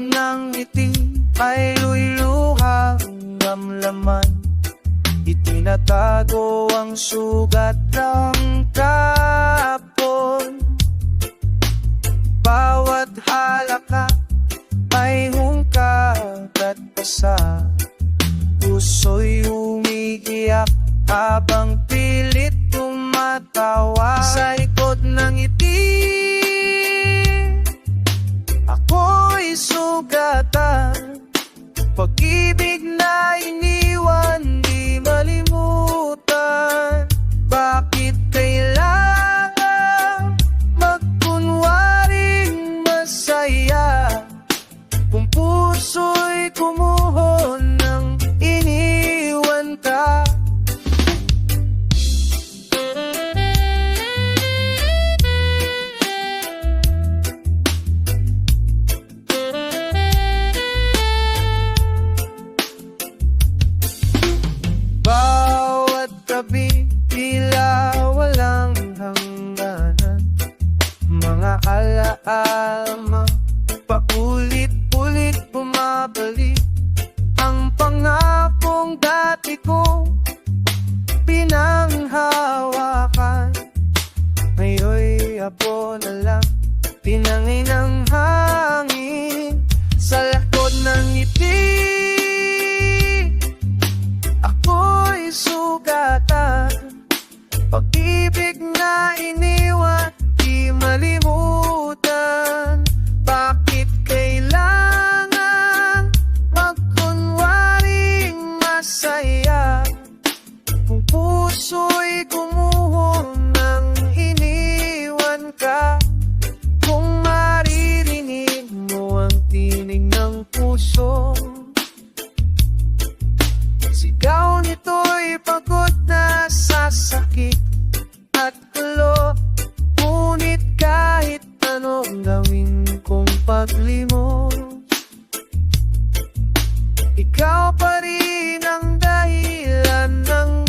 ng ngiti ay luluhang lamlaman. Itinatago ang sugat ng kahapon. Bawat halakak ay hungkag at pasa. Puso'y umiiyak habang pilit tumatawa. Sa likod ng ngiti ako'y sugatan. Pag-ibig na iniwan di malimutan. Bakit kailangan magkunwaring masaya kung puso'y kumuhon nang iniwan ka? Bawat gabi tila walang hangganan. Mga alaala paulit-ulit bumabalik. Ang pangakong dati ko pinanghawakan, ngayon'y abo na lang, tinangin ng hangin. Sa likod ng ngiti ako'y sugatan. Pag-ibig na iniwan di malimutan. Bakit kailangan magkunwaring masaya kung puso'y gumuhon nang iniwan ka? Kung maririnig mo ang tinig ng puso, sigaw nito'y pagod na sa sakit at gulo. Ngunit kahit anong gawin kong paglimot, ikaw pa rin ang dahilan ng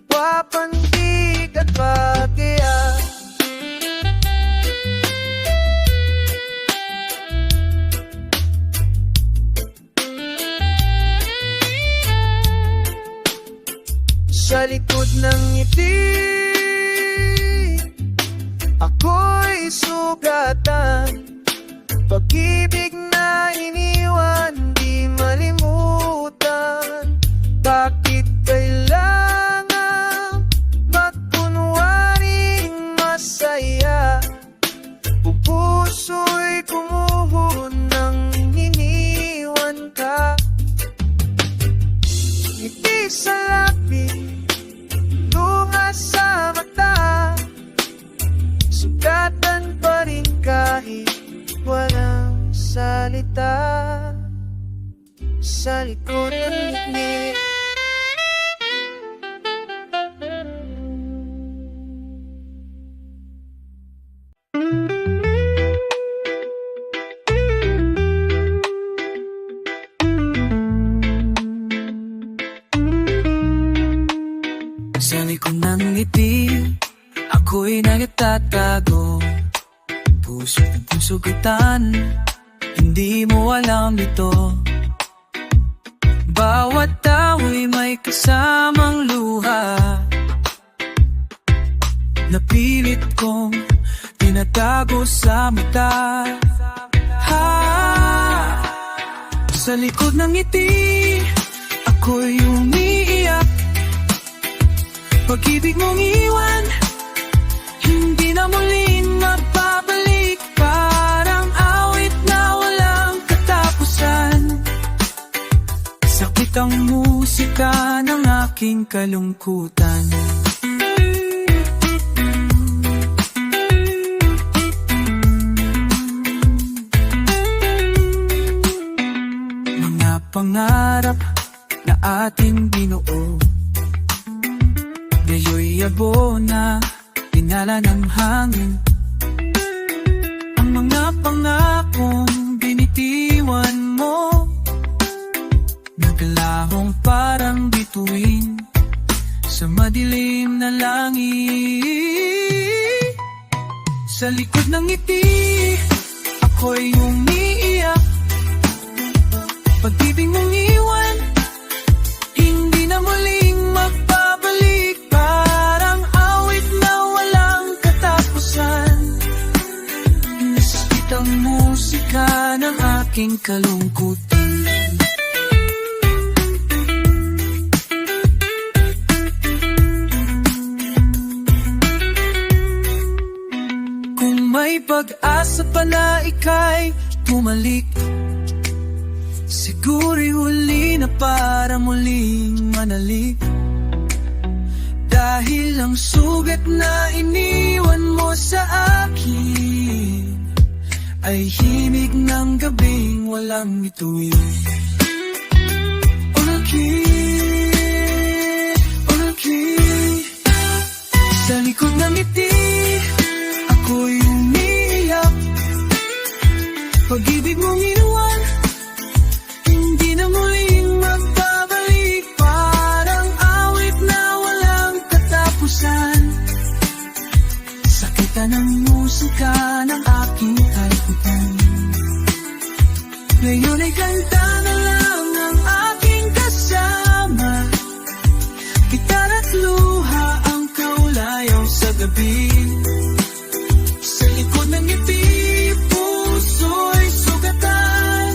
wapandig at bagya. Sa likod ng ngiti ako'y sugatan. Pag-ibig na iniwan di malimutan. Bakit kailangan magkunwaring masaya kung puso'y kumuhon nang iniwan ka? Ngiti sa labi, lunga sa mata, sugatan pa rin kahit walang salita. Sa likod ng ngiti sa likod ng ngiti ako'y nagtatago. Puso't sugatan, hindi mo alam ito. Bawat tao'y may kasamang luha, napilit kong tinatago sa mata. Sa likod ng ngiti ako'y umiiyak. Pag-ibig mong iwan, hindi na muling magbabalik. Parang awit na walang katapusan. Sakit ang musika ng aking kalungkutan. Mga pangarap na ating binuo, ngayo'y abo na pinala ng hangin. Ang mga pangakong binitiwan mo, nagkalahong parang bituin sa madilim na langit. Sa likod ng ngiti ako'y umiiyak. aking kalungkutan. Kung may pag-asa pala ika'y bumalik, siguro'y huli na para muling manalik. Dahil ang sugat na iniwan mo sa akin ay himig ng gabing walang bituin. Okay, sa likod ng ngiti ako'y umiiyak. Pag-ibig mong inuwan, hindi na muling magbabalik. Parang awit na walang katapusan. Sakitan ng musika ng aking kalikutan. Ngayon ay kanta na lang ang aking kasama. Gitara't luha ang kaulayaw sa gabi. Sa likod ng ngiti, puso'y sugatan.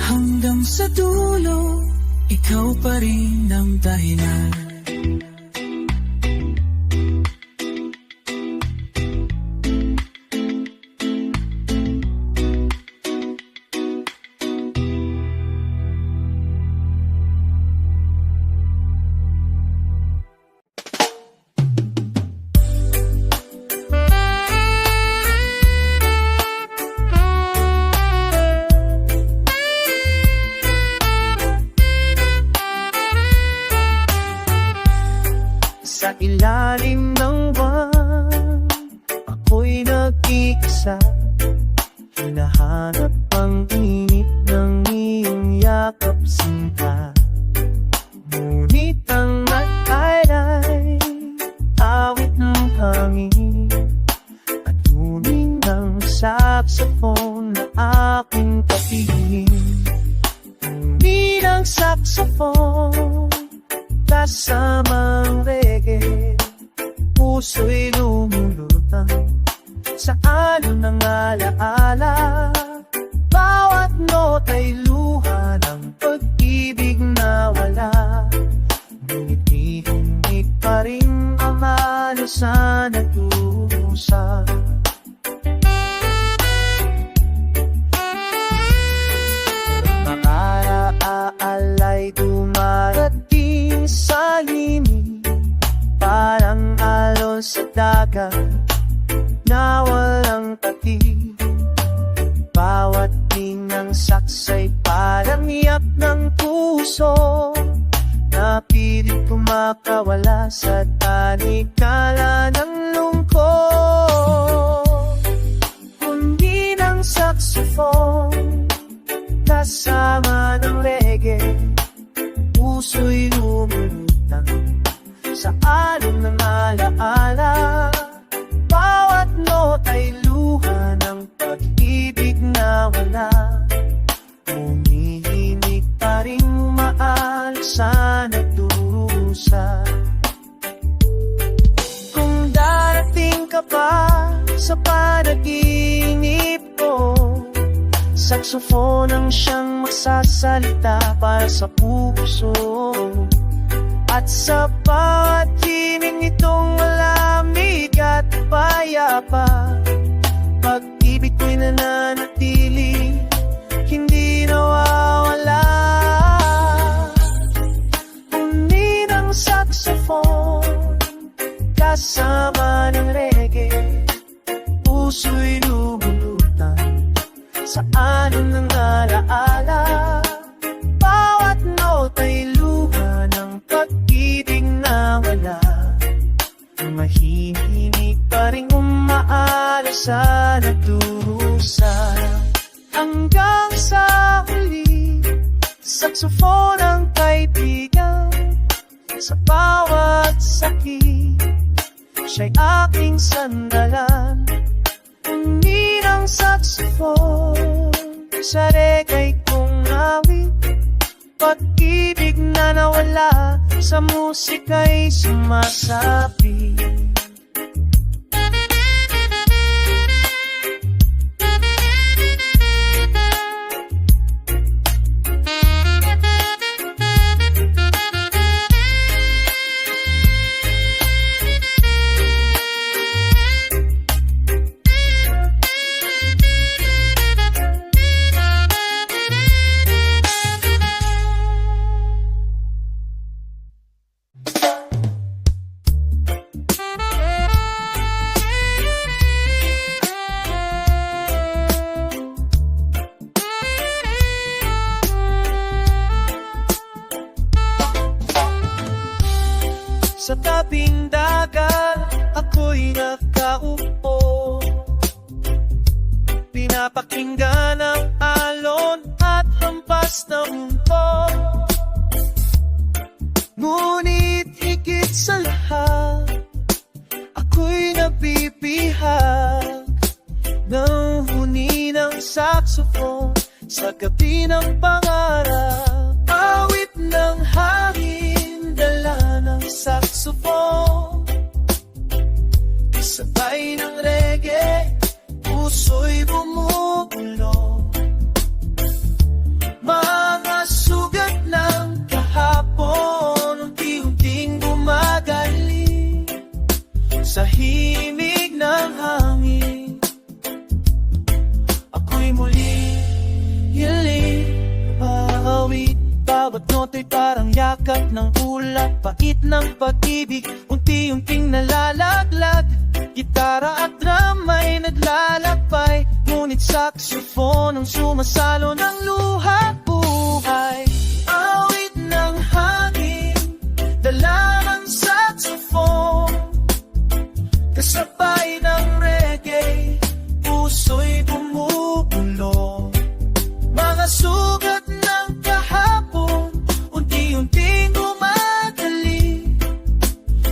Hanggang sa dulo, ikaw pa rin ang dahilan. Sa ilalim ng buwan, ako'y nag-iisa. Hinahanap ang init ng iyong yakap sinta. Ngunit ang nag-alay, awit ng hangin at huling ng saxophone na aking patigin. Hindi ng saxophone kasamang reggae, puso'y lumulutang sa alon ng alaala. Bawat nota'y luha ng pag-ibig na wala. Ngunit hihimik pa rin ang malo sa nagdurusa. Makara-aalay dumarating sa himig, parang alon sa dagat na walang patig. Bawat tingang saksay parang iyak ng puso na pilit kumakawala sa tanikala ng lungkot. Kundi ng saxophone kasama ng reggae, puso'y lumulutang sa alon ng alaala. Bawat nota'y luha ng pag-ibig na wala. Humihimik pa rin umaalis sa nagdurusa. Kung darating ka pa sa panaginip ko, saxophone ang siyang magsasalita para sa puso. At sa bawat himig nitong malamig at payapa, pag-ibig ko'y nananatili, hindi nawawala. Uni ng saxophone kasama ng reggae, puso'y lumulutang sa alon ng alaala. Bawat nota'y luha ng pag-ibig na wala. Mahihimik pa rin umaalis sa nagdurusa. Hanggang sa huli, saxophone ang kaibigan. Sa bawat sakit, siya'y aking sandalan. Uni ng saxophone sa reggae kong awit, pag-ibig na nawala sa musika'y sumasapi. Sa tabing dagat, ako'y nakaupo. Pinapakinggan ang alon at hampas na unto. Ngunit higit sa lahat, ako'y nabibihag ng huni ng saxophone sa gabi ng pangarap. Awit ng hangin, dala ng saxophone, sabay ng reggae, puso'y bumubulong. Mga sugat ng kahapon, unti-unting gumagaling sa himig ng hangin. Ako'y muli hiling paawit. Bawat nota'y parang yakap ng ulap, pait ng pag-ibig, unti-unting nalalaglag. Gitara at drum ay naglalakbay, ngunit saxophone ang sumasalo ng luha buhay. Awit ng hangin, dala ng saxophone, kasabay ng reggae, puso'y bumubulong. Mga sugat ng kahapon, unti-unting gumagaling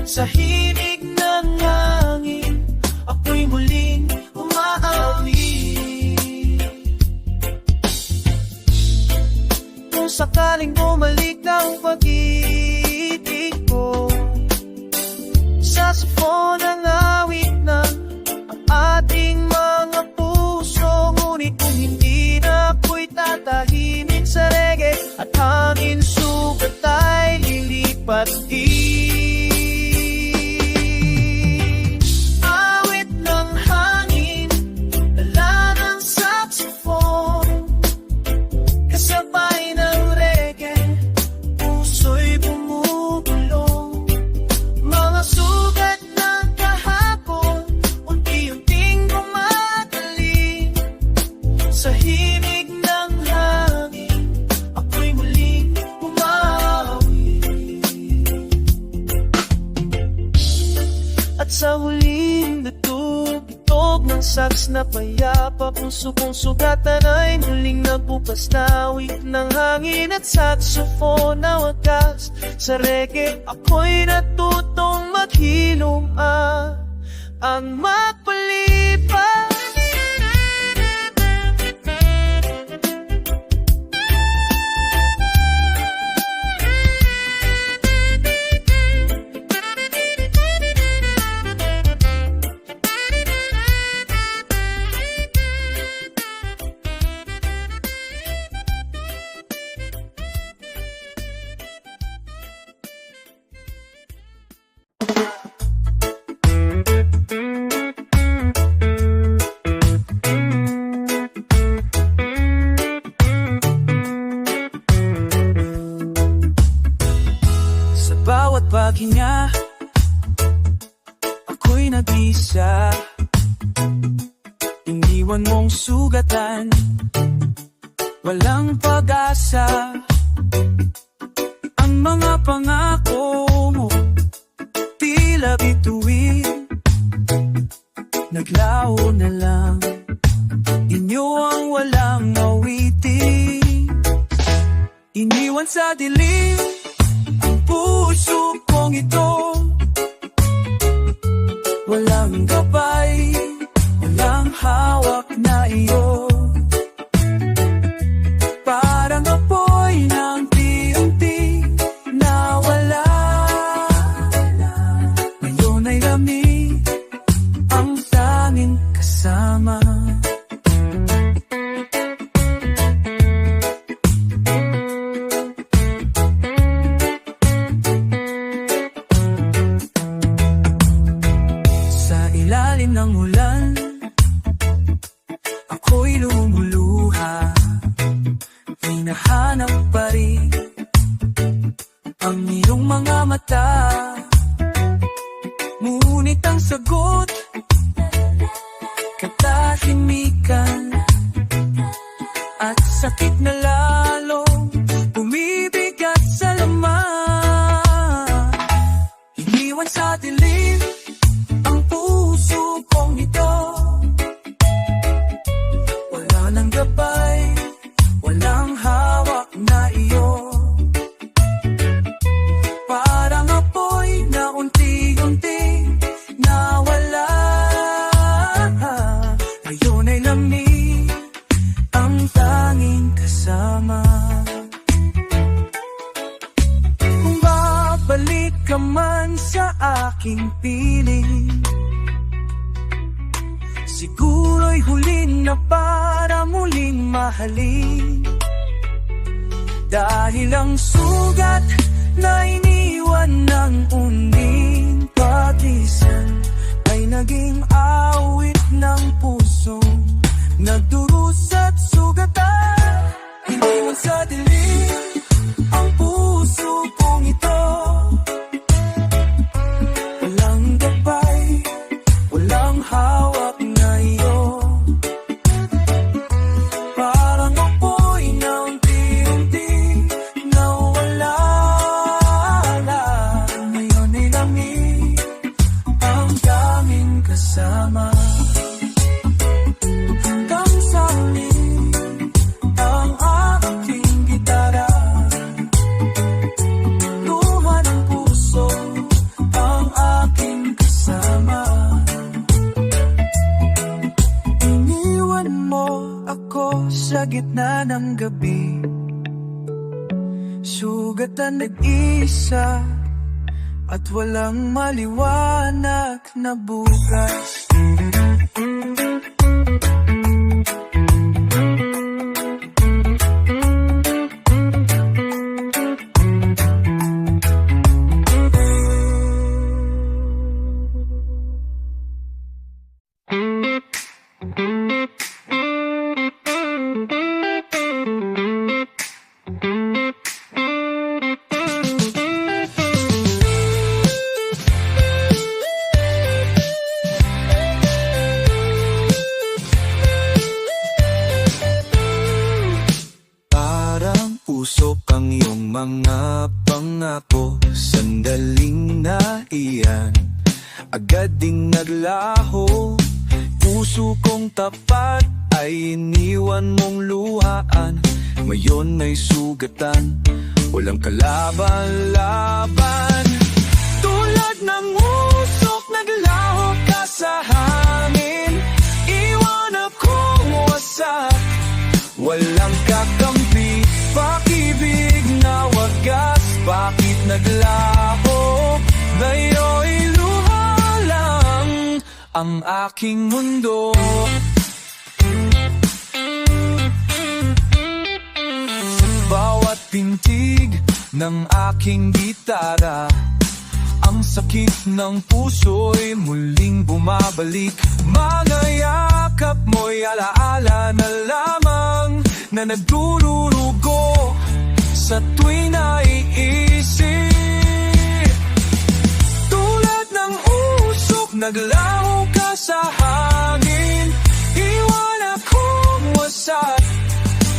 sa himig ng hangin. Ako'y muling umaawi. Kung sakaling bumalik ng pag-ibig ko, saxophone ang awit ng ang ating mga puso. Ngunit kung hindi na ako'y tatahimin sa reggae at hangin, sugat ay lilipat din. Awit ng hangin, dala ng saxophone, kasabay ng reggae, puso'y bumubulong. Mga sugat ng kahapon, unti-unting gumagaling sa himig ng hangin. Ako'y muling umawi. At sa huling natutog ng sax na payapa, puso kong sugatan ay muling nagbukas na awit ng hangin at saxophone na wagas. Sa reggae ako'y natutong maghilom ang magpalipas. Sa bawat paghinga, ako'y nag-isa. Iniwan mong sugatan, walang pag-asa. Ang mga pangako mo, tila bituin, naglaho na lang. Inyo ang walang awitin, iniwan sa dilim ang puso kong ito. Walang gabay, walang hawak na iyo. Parang apoy ng unti-unti nawala. Ngayon ay lamig ang tanging kasama. Sa ilalim ng ulan, ako'y lumuluha. Hinahanap pa rin ang iyong mga mata. Ngunit ang sagot, katahimikan at sakit na lalo bumibigat sa laman. kasama. Kung babalik ka man sa aking piling, siguro'y huli na para muling mahalin. Dahil ang sugat na iniwan ng uning patisan ay naging awit ng puso, nagdurusa't sugatan. Iniwan sa dilim ang puso kong ito, walang gabay, walang hawak na iyo. Parang apoy na unti-unti nawala na. Ngayon ay langit ang daming kasama. Hanggang sa huli ang aking gitara, luha ng puso ang aking kasama. Iniwan mo ako sa gitna ng gabi, sugatan nag-isa at walang maliwanag na bukas. Usok ang iyong mga pangako, sandaling na iyan agad ding naglaho. Puso kong tapat ay iniwan mong luhaan, ngayon ay sugatan, walang kalaban-laban. Tulad ng usok naglaho ka sa hangin, iwan akong wasak, walang kakampi. Pag-ibig na wagas, bakit naglaho? Ngayon'y luha lang ang aking mundo. Sa bawat pintig ng aking gitara, ang sakit ng puso'y muling bumabalik. Mga yakap mo'y alaala na lamang na nagdururugo sa tuwing naiisip. Tulad ng usok naglaho ka sa hangin, iwan akong wasak,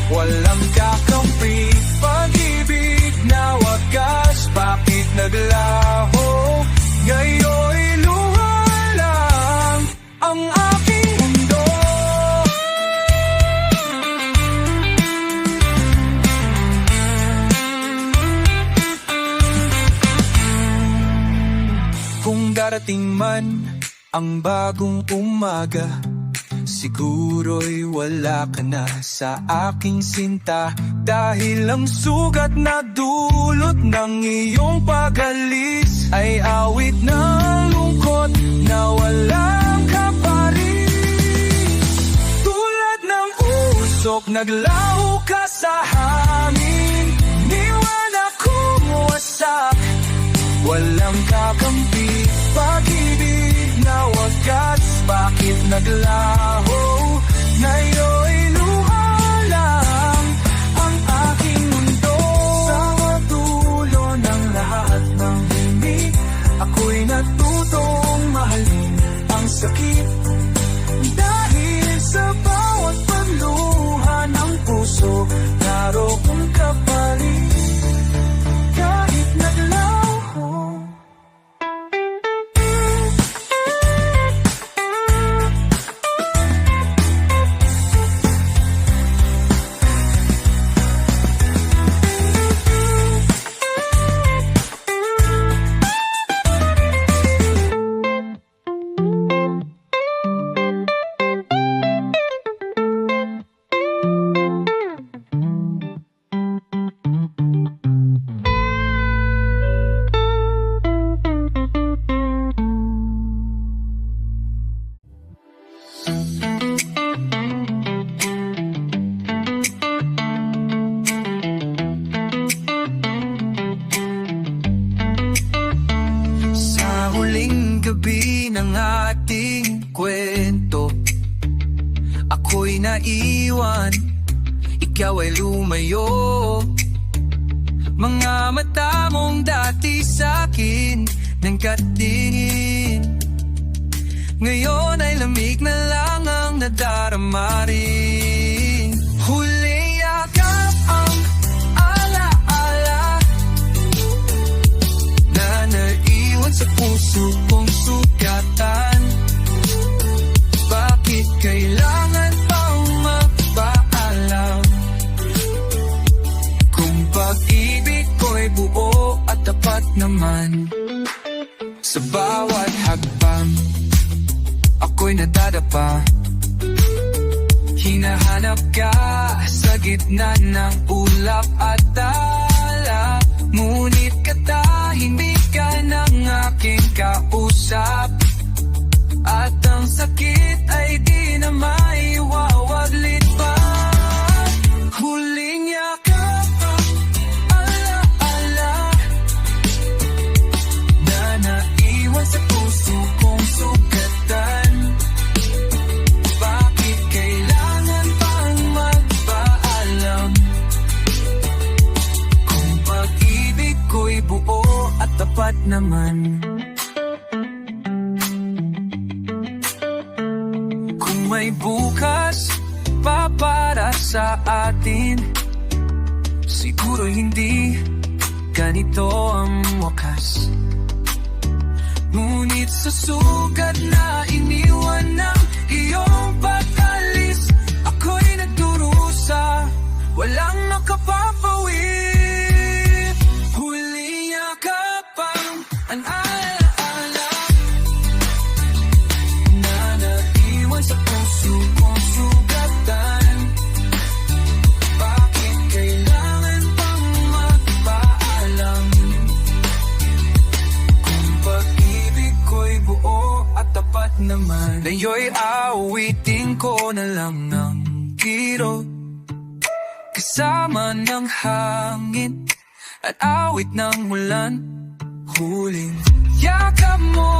walang kakampi. Pag-ibig na wagas, bakit naglaho? Ngayon'y luha lang ang aking mundo. Kung darating man ang bagong umaga, siguro'y wala ka na sa aking sinta. Dahil ang sugat na dulot ng iyong pag-alis ay awit ng lungkot na walang kaparis. Tulad ng usok naglaho ka sa hangin, niwan akong wasak, walang kakampi. Pag-ibig na wagas, bakit naglaho? Ngayon'y luha lang ang aking mundo. Sa dulo ng lahat ng himig, ako'y natutong mahalin ang sakit. Dahil sa bawat pagluha ng puso, naroon ka pa rin kahit naglaho. naiwan, ikaw ay lumayo. Mga mata mong dati sa'kin nang katingin, ngayon ay lamig na lang ang nadarama rin. Huling yakap ang alaala na naiwan sa puso kong sugatan. Bakit kailangan pang magpaalam? Kung pag-ibig ko'y buo at tapat naman, sa bawat hakbang ako'y nadadapa. Hinahanap ka sa gitna ng ulap at tala, ngunit katahimik ka ng aking kausap. At ang sakit ay di na maiwawaglit pa. Huling yakap ang alaala na naiwan sa puso kong sugatan. Bakit kailangan pang magpaalam? Kung pag-ibig ko'y buo at tapat naman. May bukas pa para sa atin, siguro hindi ganito ang wakas. Ngunit sa sugat na iniwan ng iyong pag-alis, ako'y nagdurusa, walang nakapapawid. Huling yakap ang alaala na naiwan sa puso kong sugatan. Bakit kailangan pang magpaalam? Kung pag-ibig ko'y buo at tapat naman, ngayo'y awitin ko na lang ng giro, kasama ng hangin at awit ng ulan. Huling yakap mo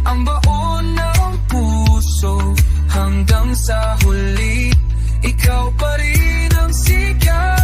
ang baon ng puso, hanggang sa huli, ikaw pa rin ang sigaw.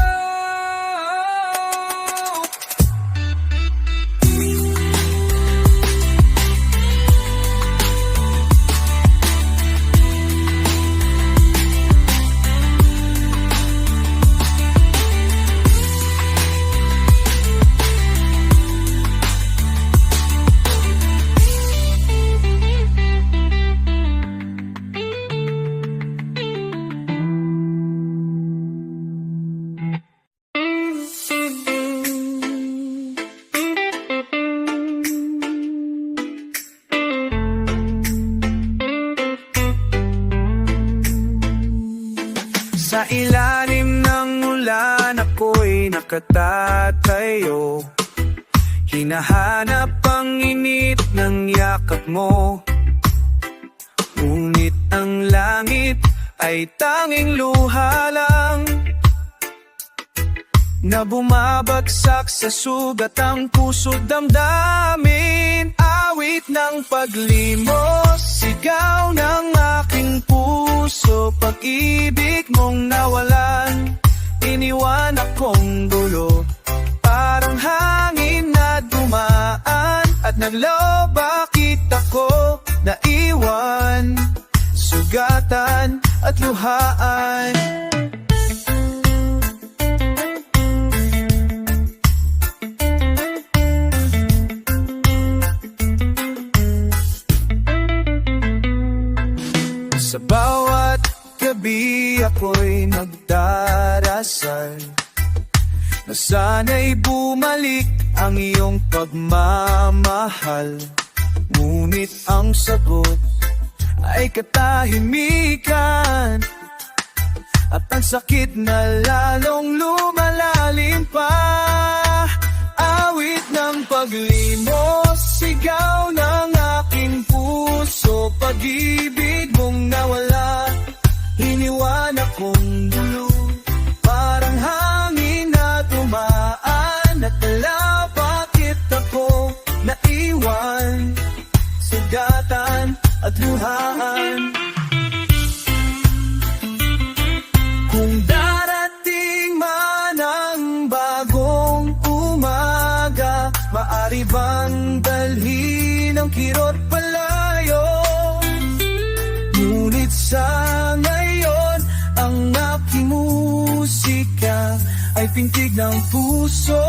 Sa ilalim ng ulan ako'y nakatatayo, hinahanap ang init ng yakap mo. Ngunit ang langit ay tanging luha lang, na bumabagsak sa sugat ang puso't damdamin. Awit ng paglimos, sigaw ng aking puso, pag-ibig mong nawalan, iniwan akong gulo. Parang hangin na dumaan at naglaw, bakit ako naiwan? Sugatan at luhaan. Sa bawat gabi ako'y nagdarasal, na sana'y bumalik ang iyong pagmamahal. Ngunit ang sagot ay katahimikan, at ang sakit na lalong lumalalim pa. Awit ng paglimos, sigaw ng aking puso, pag-ibig mong nawala, iniwan akong gulo. Parang hangin na tumaan at tala, bakit ako naiwan? Sugatan at luhaan. kirot palayo. Ngunit sa ngayon, ang aking musika ay pintig ng puso,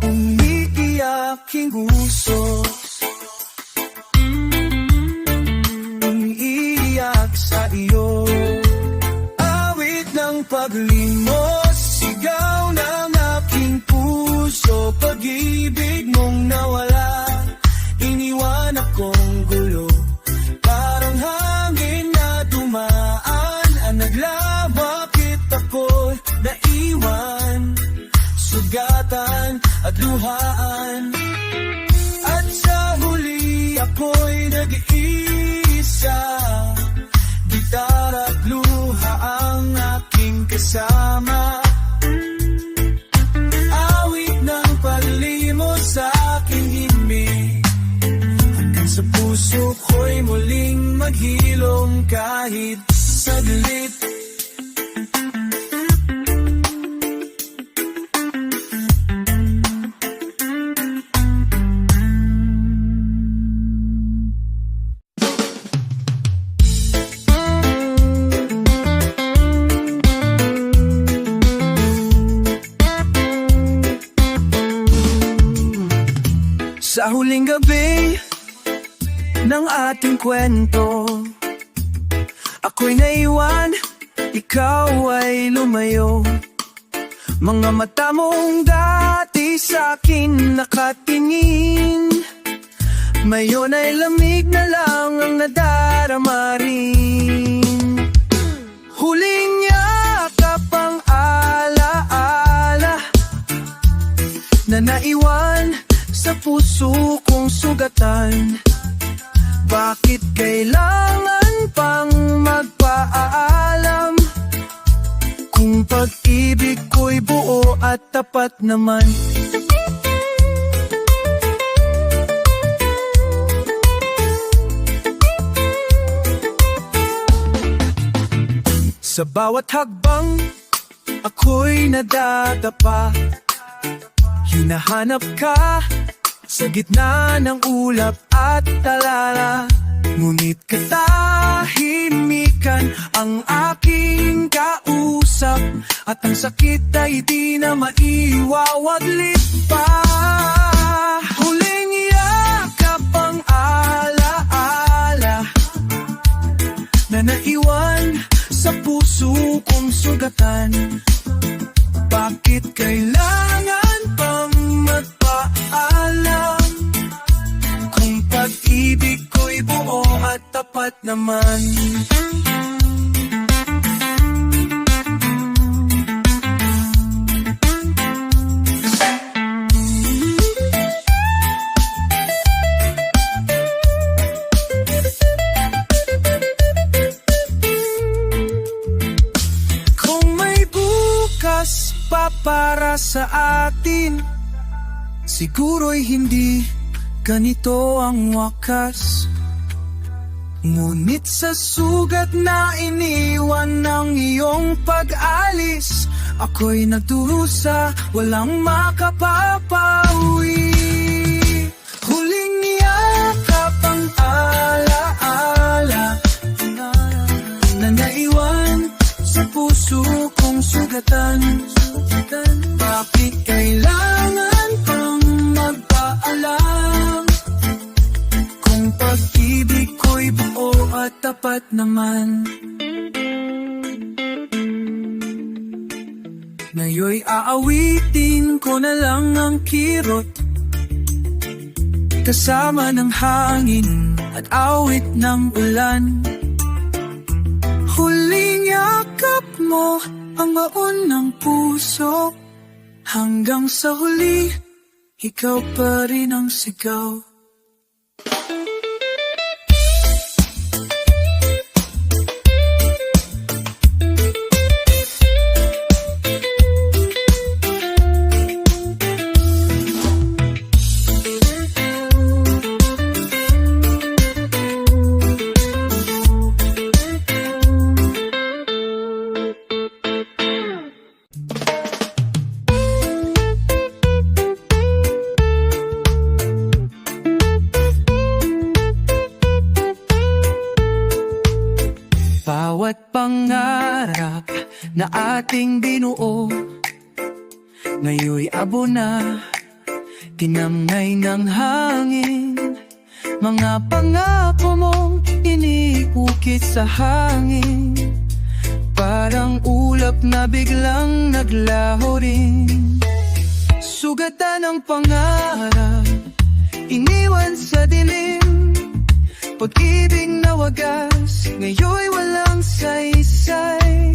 umiiyaking gusto. Umiiyak sa iyo, awit ng paglimos, sigaw ng aking puso. Pag-ibig mong nawala, iniwan akong gulo. Parang hangin na dumaan, ang naglabakit ako, naiwan, sugatan at luhaan. At sa huli ako'y nag-iisa, gitara at luha ang aking kasama. Awit ng paglimos sa aking himig, hanggang sa puso ko'y muling maghilom kahit saglit. Sa huling gabi ng ating kwento, ako'y naiwan, ikaw ay lumayo. Mga mata mong dati sa'kin nakatingin, ngayon ay lamig na lang ang nadarama rin. Huling yakap ang alaala na naiwan sa puso kong sugatan. Bakit kailangan pang magpaalam, kung pag-ibig ko'y buo at tapat naman? Sa bawat hagbang, ako'y nadadapa, hinahanap ka sa gitna ng ulap at talala. Ngunit katahimikan ang aking kausap, at ang sakit ay di na maiwawaglit pa. Huling yakap ang alaala na naiwan sa puso kong sugatan. Bakit kailangan pang magpaalam, kung pag-ibig ko'y buo at tapat naman? Kung may bukas pa para sa atin, siguro'y hindi ganito ang wakas. Ngunit sa sugat na iniwan ng iyong pag-alis, ako'y nagdurusa, walang makapapawi. Huling yakap ang alaala na naiwan sa puso kong sugatan. Bakit kailangan pang magpaalam, kung pag-ibig ko'y buo at tapat naman? Ngayon'y aawitin ko na lang ang kirot, kasama ng hangin at awit ng ulan. Huling yakap mo ang baon ng puso, hanggang sa huli, ikaw pa rin ang sigaw. na ating binuo, ngayon'y abo na, tinamnay ng hangin. Mga pangako mong iniukit sa hangin, parang ulap na biglang naglaho rin. Sugatan ng pangarap, iniwan sa dilim, pag-ibig na wagas, ngayon'y walang saysay.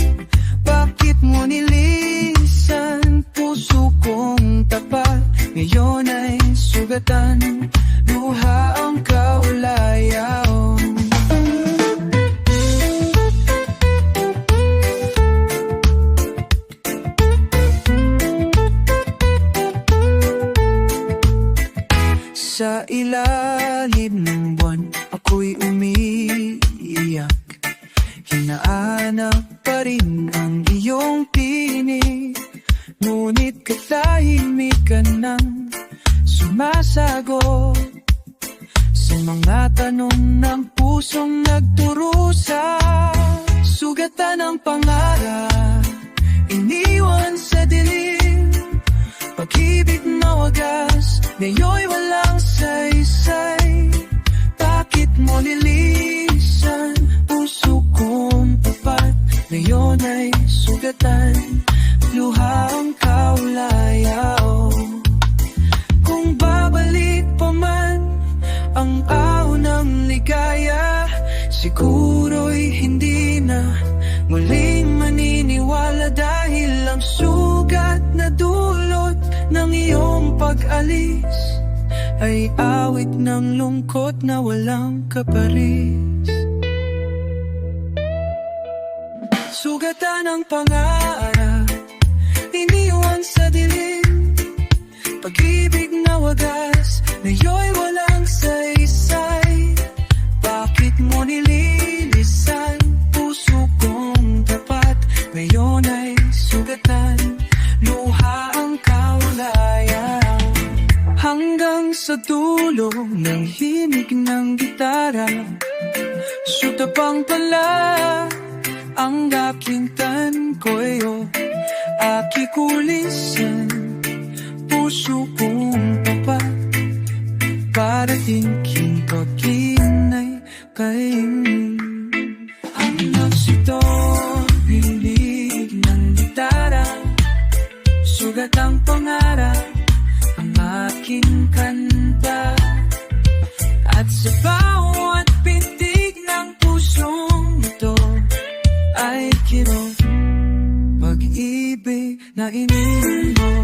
Bakit mo nilisan puso kong tapat, ngayon ay sugatan, luha ang kaulayaw. Sa ilalim ng buwan, ako'y umiiyak. Hinaanap pa rin ang iyong tinig, ngunit katahimik ka nang sumasagot sa mga tanong ng pusong nagturusa. Sugatan ng pangarap, iniwan sa dilim, pag-ibig na wagas, ngayon'y walang saysay. Bakit mo nilisan puso kong tapat, ngayon ay sugatan, luha ang kaulayaw. Kung babalik pa man ang ahon ng ligaya, siguro'y hindi na muling maniniwala, dahil ang sugat na dulot ng iyong pag-alis ay awit ng lungkot na walang kaparis. Sugatan ng pangarap, iniwan sa dilim, pag-ibig na wagas, ngayon'y walang saysay. Bakit mo nililisan puso kong tapat, ngayon ay sugatan, luha ang kaulayan. Hanggang sa dulo ng himig ng gitara, sutapang pala ang aking tankoyo, aki kulisan, puso kong tapat, para tingking pag-inay kainin. Ang nagsito, himig ng gitara, sugat ang pangarap, ang aking kanta. At sa bawat pintig ng pusong ito ay kirot, pag-ibig na iniinom.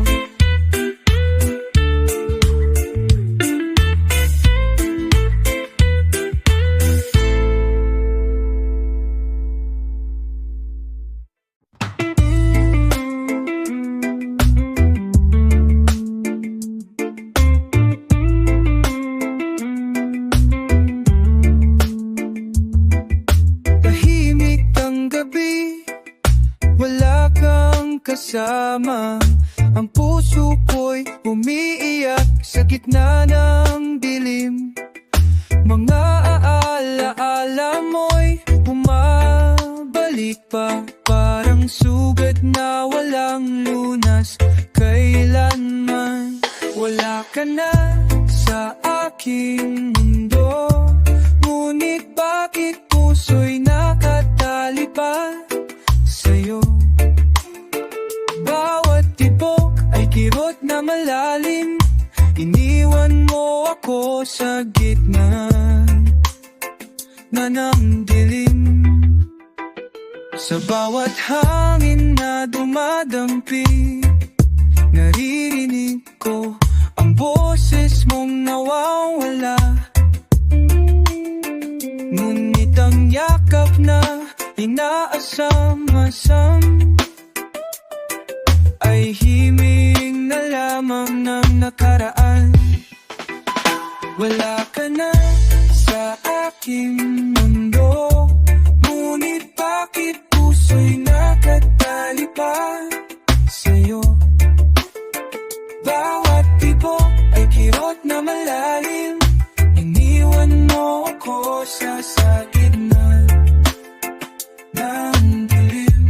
Kasama, ang puso ko'y umiiyak sa gitna ng dilim. Mga aala-ala mo'y bumabalik pa, parang sugat na walang lunas. Kailanman wala ka na sa aking mundo, ngunit bakit puso'y nakatali pa sa'yo? Bawat tibok ay kirot na malalim, iniwan mo ako sa gitna na ng dilim. Sa bawat hangin na dumadampi, naririnig ko ang boses mong nawawala. Ngunit ang yakap na inaasam-asam ay himig na lamang ng nakaraan. Wala ka na sa aking mundo, ngunit bakit puso'y nakatali pa sa'yo? Bawat tibok ay kirot na malalim, iniwan mo ako sa gitna ng dilim.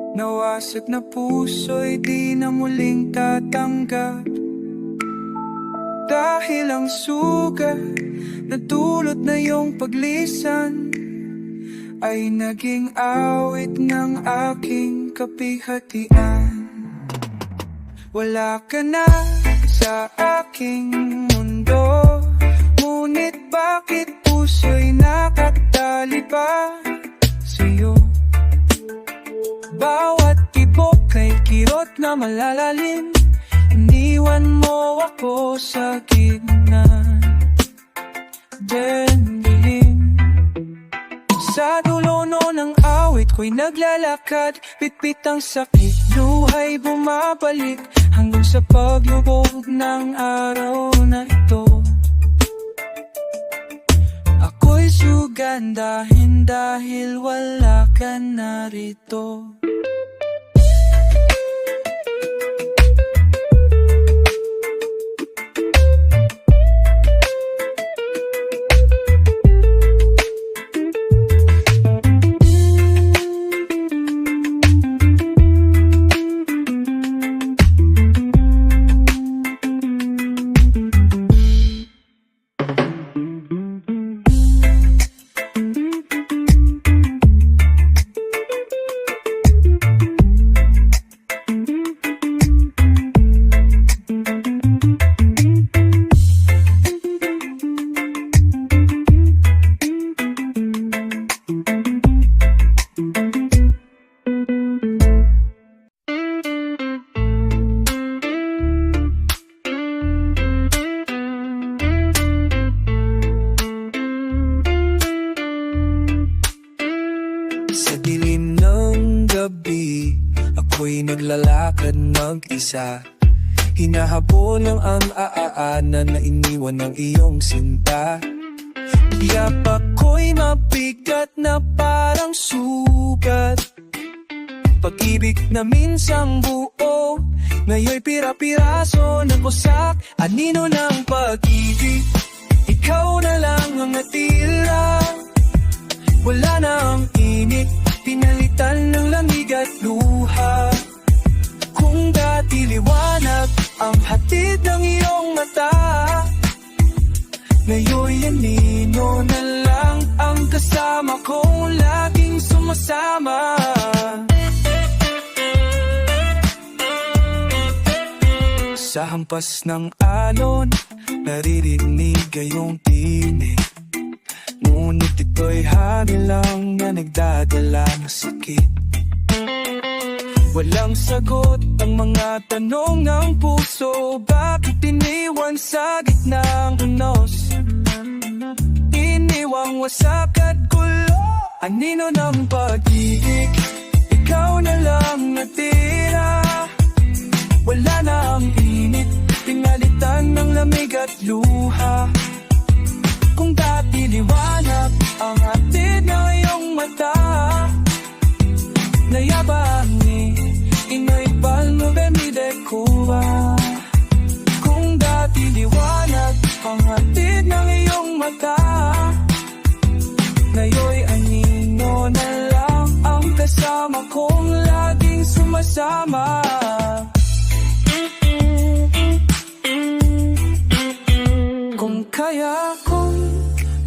Nawasag na puso'y di na muling tatanggap. Dahil ang sugat na dulot na iyong paglisan ay naging awit ng aking kapihatian. Wala ka na sa aking mundo, ngunit bakit puso'y nakatali pa sa'yo? Bawat tibok ay kirot na malalalim, iniwan mo ako sa gitna dilim. Sa dulo ng awit ko'y naglalakad, bitbit ang sakit, luhay bumabalik hanggang sa paglubog ng araw na ito. Ako'y sugandahin dahil wala ka narito. Sa dilim ng gabi, ako'y naglalakad mag-isa, hinahabol ang aaanan na iniwan ng iyong sinta. Tiyak ako'y mabigat na parang sugat, pag-ibig na minsang buo, ngayon'y pira-piraso ng kusak. Anino ng pag-ibig, ikaw na lang ang natira. Wala na ang init, pinalitan ng lamig at luha. Kung dati liwanag ang hatid ng iyong mata, ngayon'y anino na lang ang kasama kong laging sumasama. Sa hampas ng alon, naririnig iyong tinig, ngunit ito'y hangin lang na nagdadala ng sakit. Walang sagot ang mga tanong ng puso, bakit iniwan sa gitnang unos? Iniwang wasak at gulo, anino ng pag-ibig, ikaw na lang natira. Wala na ang init, pinalitan ng lamig at luha. Kung dati liwanag ang hatid ng iyong mata, nayabang ni Inoy Palmo Bemide Cuba. Kung dati liwanag ang hatid ng iyong mata, ngayon'y anino na lang ang kasama kong laging sumasama. Kung kaya kong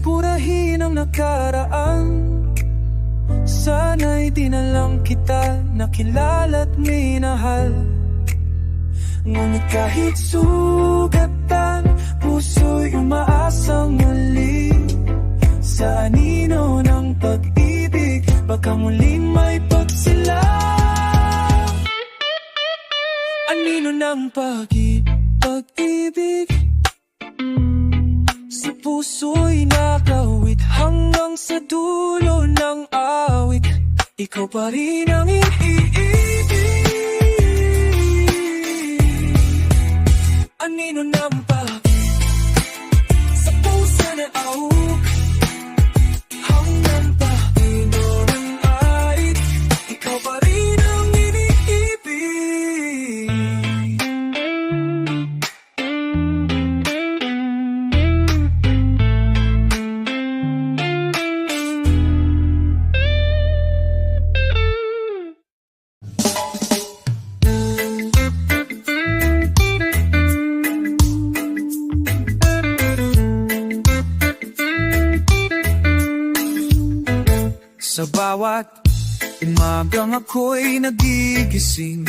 purahin ang nakaraan, sana'y di na lang kita nakilala't minahal. Ngunit kahit sugatan, puso'y umaasang muli sa anino ng pag-ibig, baka muling may pagsilang. Anino ng pag-ibig, sa puso'y nakawit hanggang sa dulo ng awit, ikaw pa rin ang iniibig. Anino ng pag-ibig, sa puso na awit hanggang pa ino ng awit, ikaw pa rin ang iniibig. Umagang ako'y nagigising,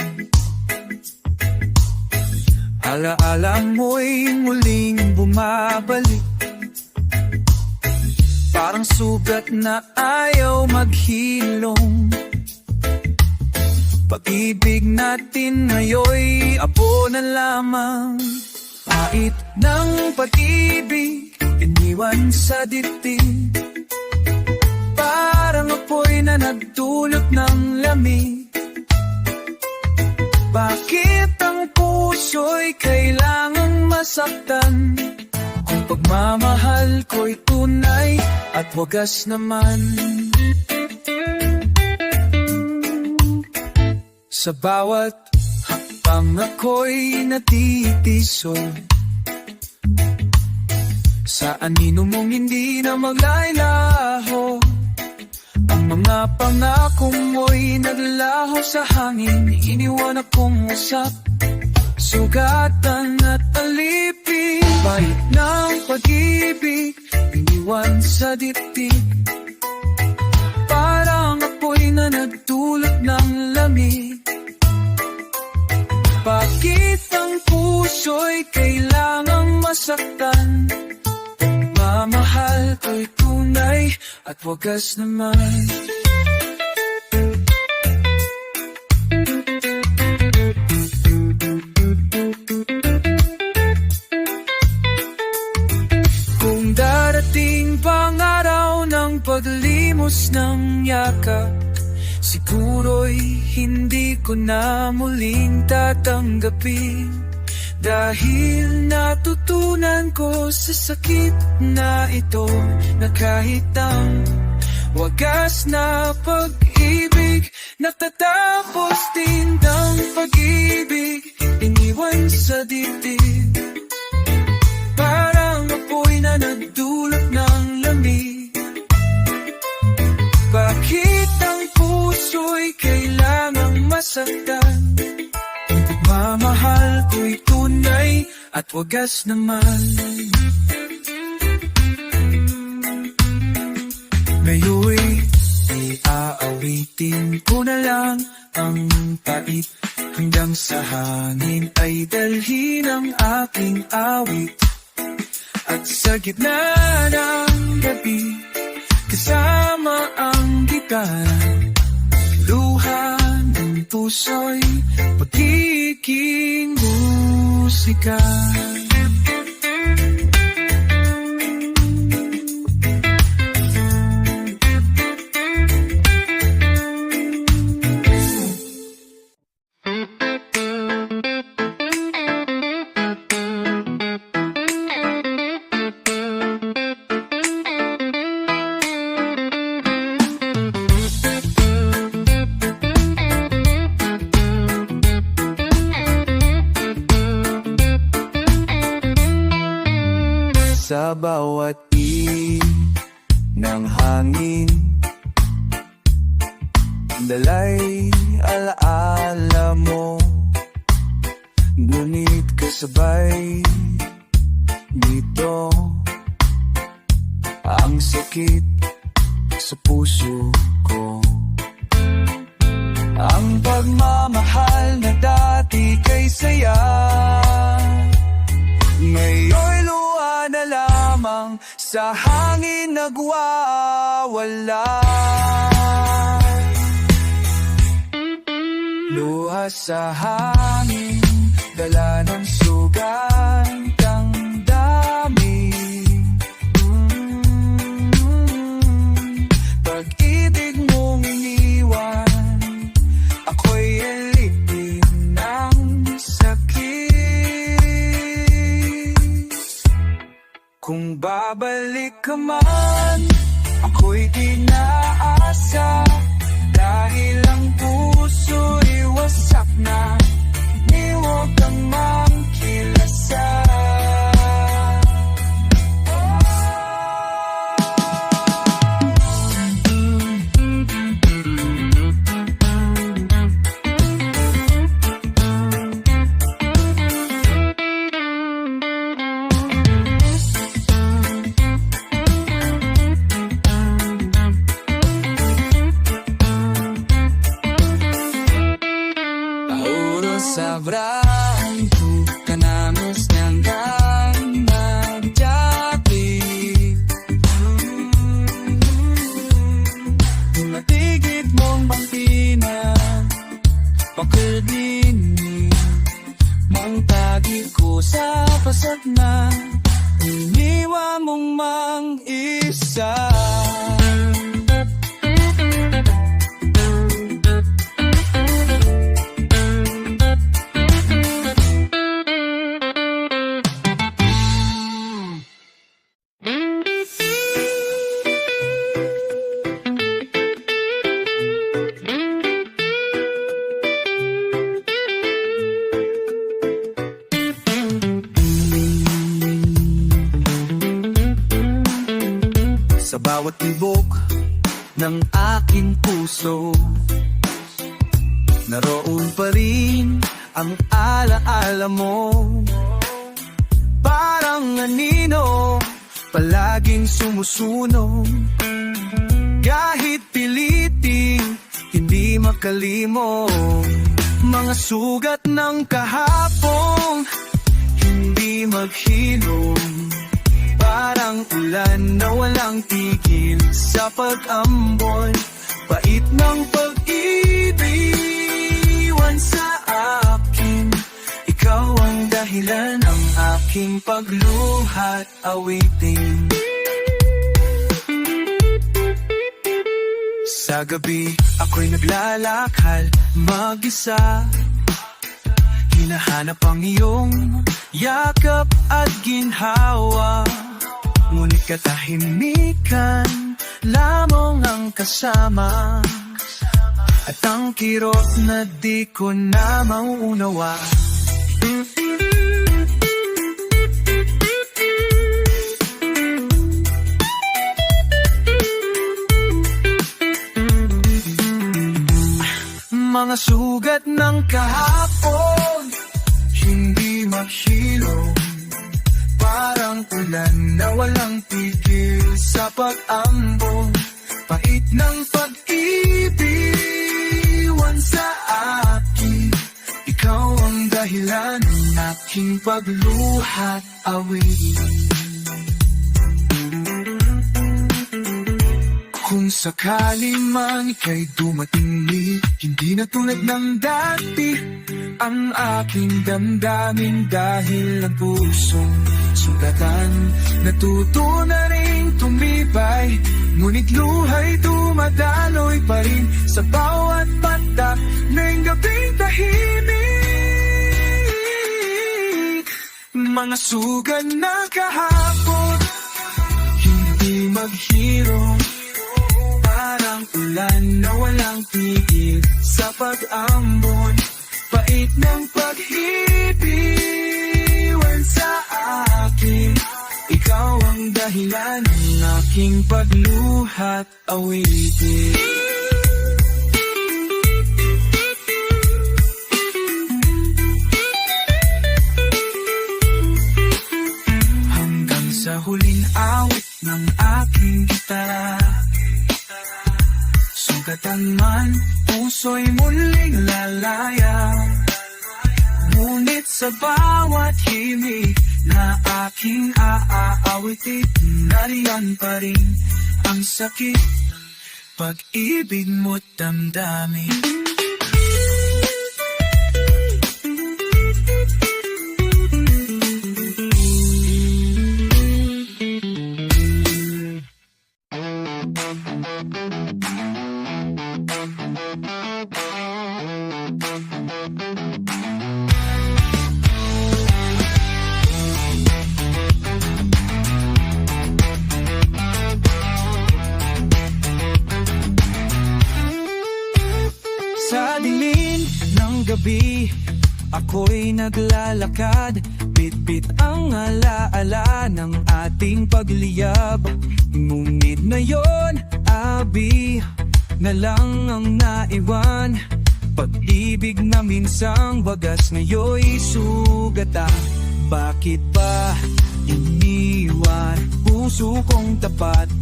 alaala mo'y muling bumabalik. Parang sugat na ayaw maghilom. Pag-ibig natin ngayon'y abo na lamang. Pait ng pag-ibig, iniwan sa dibdib. Parang apoy na nagdulot ng lamig. Bakit ang puso'y kailangang masaktan? Kung pagmamahal ko'y tunay at wagas naman. Sa bawat hakbang ako'y natitisoy, sa anino mong hindi na maglaylaho. Ang mga pangako mo'y naglaho sa hangin. Iniwan akong usap, sugatan at alipin. Bait ng pag-ibig, iniwan sa dibdib. Parang apoy na nagdulot ng lamig. Bakit ang puso'y kailangang masaktan? Mamahal ko'y tunay at wagas naman. Kung darating pang araw ng paglimos ng yakap, siguro'y hindi ko na muling tatanggapin. Dahil natutunan ko sa sakit na ito, na kahit ang wagas na pag-ibig, natatapos din ng pag-ibig, iniwan sa dibdib. Parang apoy na nagdulot ng lamig. Bakit ang puso'y kailangang masaktan? Pagmamahal ko'y tunay at wagas naman. Ngayon'y iaawitin ko na lang ang pait, hanggang sa hangin ay dalhin ang aking awit. At sa gitna ng gabi, kasama ang gitara, luha ng puso'y pagiging musika. Sa bawat ihip ng hangin, dalay alaala mo. Ngunit kasabay dito ang sakit sa puso ko. Ang pagmamahal na dati kay saya, ngayon'y luha na lamang, sa hangin nagwawala. Luha sa hangin, dala ng sugat ang dami. Pag-ibig mong iniwan, ako'y alipin ng sakit. Kung babalik ka man, ako'y di naasa, dahil ang puso'y wasak na, ni huwag kang mangkilasa. Sabrang tu kanamos niyang nagjati Matigit mong bangkina Pakaldini Mang tagi ko sa pasat na Iniwa mong mang isa Sa bawat tibok ng aking puso Naroon pa rin ang alaala mo Parang anino, palaging sumusunog Kahit pilitin, hindi makalimot Mga sugat ng kahapon, hindi maghilom Parang ulan na walang tigil sa pag-ambon Pait ng pag-ibig iwan sa akin Ikaw ang dahilan ng aking pagluhat awitin Sa gabi ako'y naglalakal mag-isa Hinahanap ang iyong yakap at ginhawa Ngunit katahimikan lamang ang kasama At ang kirot na di ko na mauunawa Mga sugat ng kahapon Hindi maghilom Parang ulan na walang tigil sa pag-ambon Pait ng pag-ibig iwan sa akin Ikaw ang dahilan ng aking pagluhat awitin Kung sakali man ika'y dumating hindi na tulad ng dati Ang aking damdamin dahil ang pusong sugatan Natuto na rin tumibay Ngunit luha'y dumadaloy pa rin Sa bawat patak ng gabing tahimik Mga sugat na kahapon Hindi maghirong Parang ulan na walang tigil sa pag-ambon Pait ng pag-ibig iwan sa akin Ikaw ang dahilan ng aking pagluhat awitin Hanggang sa huling awit ng aking gitara Sugatan man, puso'y muling lalaya Ngunit sa bawat himig na aking aaawitin Nariyan pa rin ang sakit, pag-ibig mo't damdamin Sa dilim ng gabi, ako'y naglalakad Bit-bit ang alaala ng ating pagliyab Ngunit na yon, abi, na lang ang naiwan Pag-ibig na minsang wagas ngayon'y sugata Bakit ba iniwan puso kong tapat?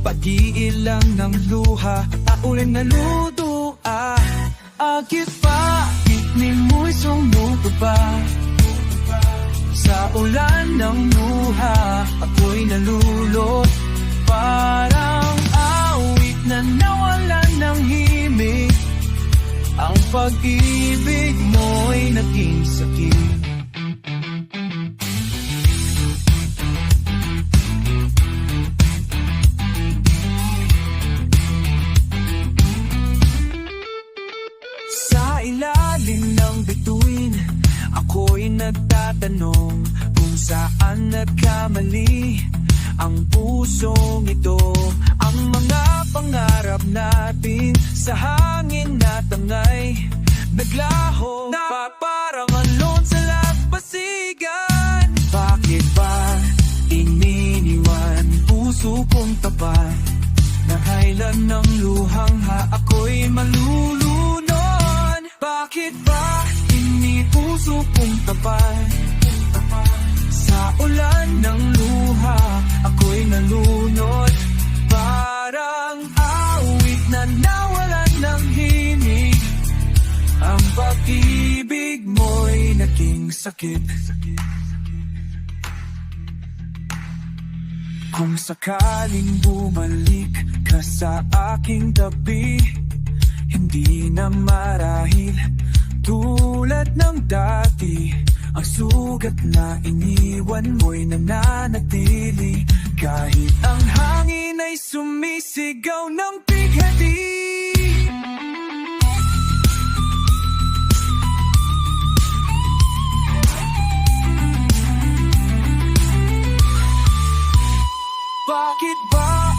Pag-iilang ng luha, aulan na luto Agit pa, ikni mo'y ulan ng luha, ako'y nalulot. Parang awit na nawalan ng himig. Ang pag-ibig mo'y naging sakit. Sa ilalim ng bituin, ako'y nagtatanong kung saan nagkamali ang pusong ito. Ang mga pangarap natin sa hangin na tangay, naglaho na parang alon sa lagbasigan. Bakit ba ininiwan puso kong tapat? Nahailan ng luhangha, ako'y malulunod. Bakit ba inipuso kong tapat? Sa ulan ng luha, ako'y nalunod. Parang awit na nawalan ng himig. Ang pag-ibig mo'y naging sakit. Kung sakaling bumalik ka sa aking tabi, hindi na marahil tulad ng dati. Ang sugat na iniwan mo'y nananatili, kahit ang hangin ay sumisigaw ng bighati. Bakit ba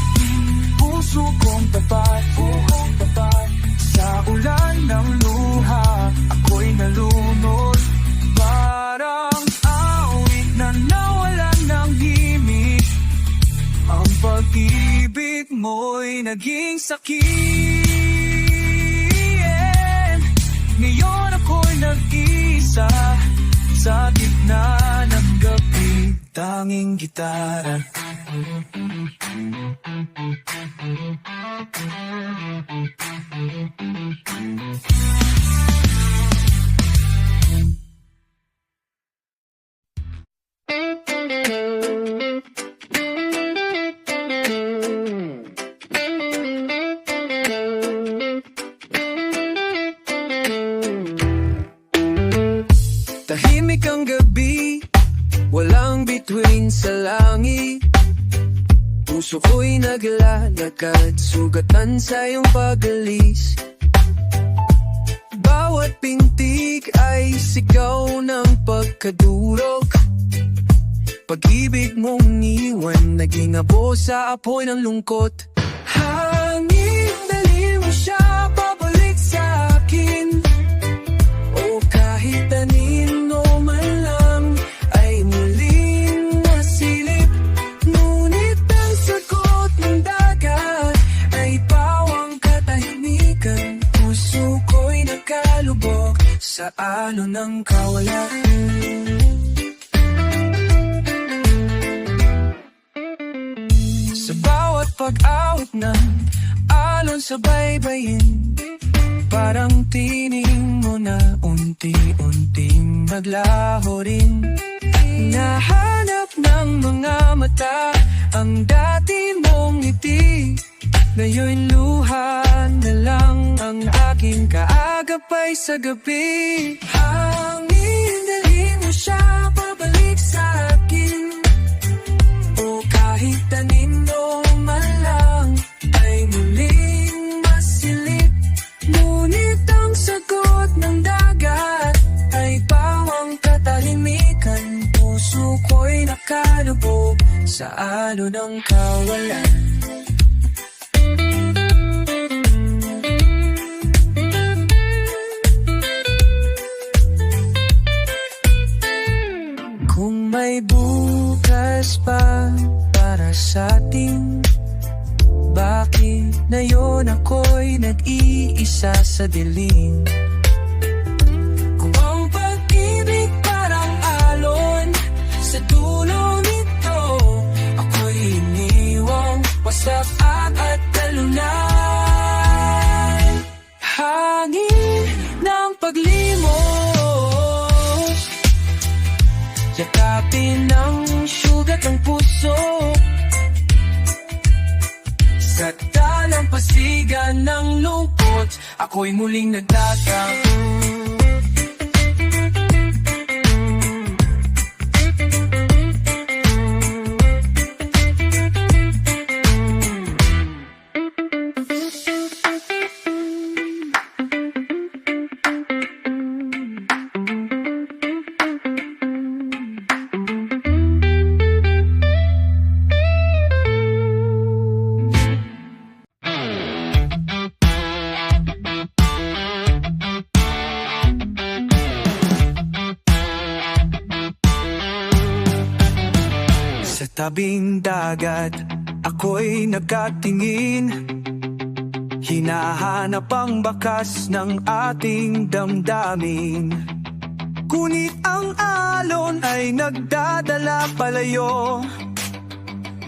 puso kong tapat? Sa ulan ng luha, ako'y nalunod. Parang awit na nawalan ng himig. Ang pag-ibig mo'y naging sakit. Ngayon ako'y nag-isa sa gitna ng gabi, tanging gitara. Tahimik ang gabi, walang bituin sa langit. Puso ko'y naglalakad, sugatan sa iyong pag-alis. Bawat pintig ay sigaw ng pagkadurog. Pag-ibig mong niwan, naging abo sa apoy ng lungkot. Hangin, dali mo siya pabalik sa akin. O kahit anino man lang ay muling nasilip. Ngunit ang sagot ng dagat ay pawang katahimikan. Puso ko'y nakalubog sa alon ng kawalan. Sa bawat pag-awit ng alon sa baybayin, parang tining mo na unti-unting maglaho rin. Nahanap ng mga mata ang dati mong ngiti. Ngayon'y luha na lang ang aking kaagapay sa gabi. Hangin, dali mo siya pabalik sa akin. O kahit anino man lang ay muling masilip. Ngunit ang sagot ng dagat ay pawang katahimikan. Puso ko'y nakalubog sa alon ng kawalan. Kung may bukas pa para sa atin, bakit na yun ako'y nag-iisa sa dilim? Kung ang pag-ibig parang alon sa dulo nito, ako'y iniwang wasak at talunan. Hangin ng paglimos, yakapin masigan ng lungkot, ako'y muling nagtatang. Sa tabing dagat, ako'y nagkatingin. Hinahanap ang bakas ng ating damdamin. Ngunit ang alon ay nagdadala palayo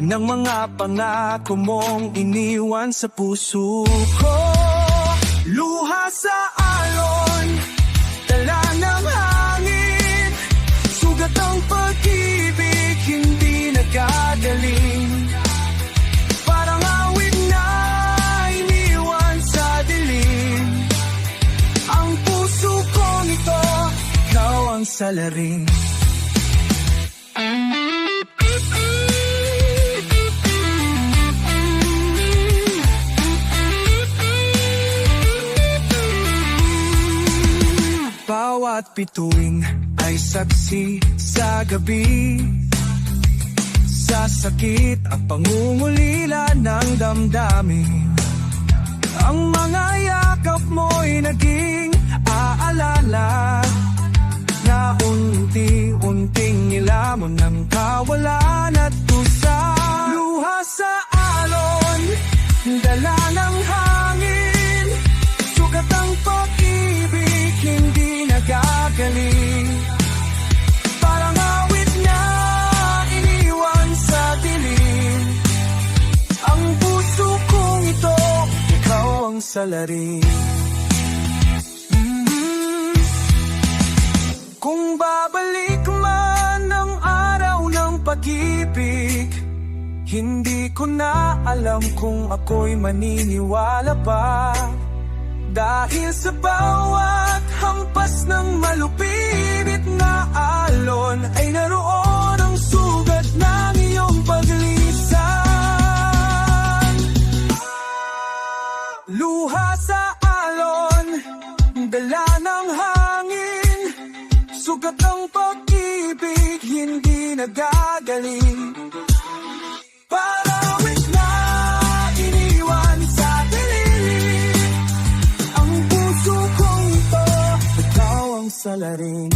ng mga pangako mong iniwan sa puso ko. Luha sa alon, dala ng hangin, sugat ang pag-ibig, hindi nagagaling. Parang awit na iniwan sa dilim. Ang puso kong ito, ikaw ang salarin. Bawat bituin ay saksi sa gabi, sa sakit at pangungulila ng damdamin. Ang mga yakap mo'y naging aalala na unti-unting nilamon ng kawalan at tusa. Luha sa alon, dala ng hangin, sugat ang pag-ibig, hindi nagagaling. Parang awit na iniwan sa dilim. Ang puso kong ito, ikaw ang salarin. Kung babalik man ang araw ng pag-ibig, hindi ko na alam kung ako'y maniniwala pa. Dahil sa bawat hampas ng malupit na alon, ay naroon ang sugat ng iyong paglisan. Luha sa alon, dala ng hangin, sugat ang pag-ibig, hindi nagagaling. Parawit na iniwan sa dilim. Ang puso kong ito, ikaw ang salarin.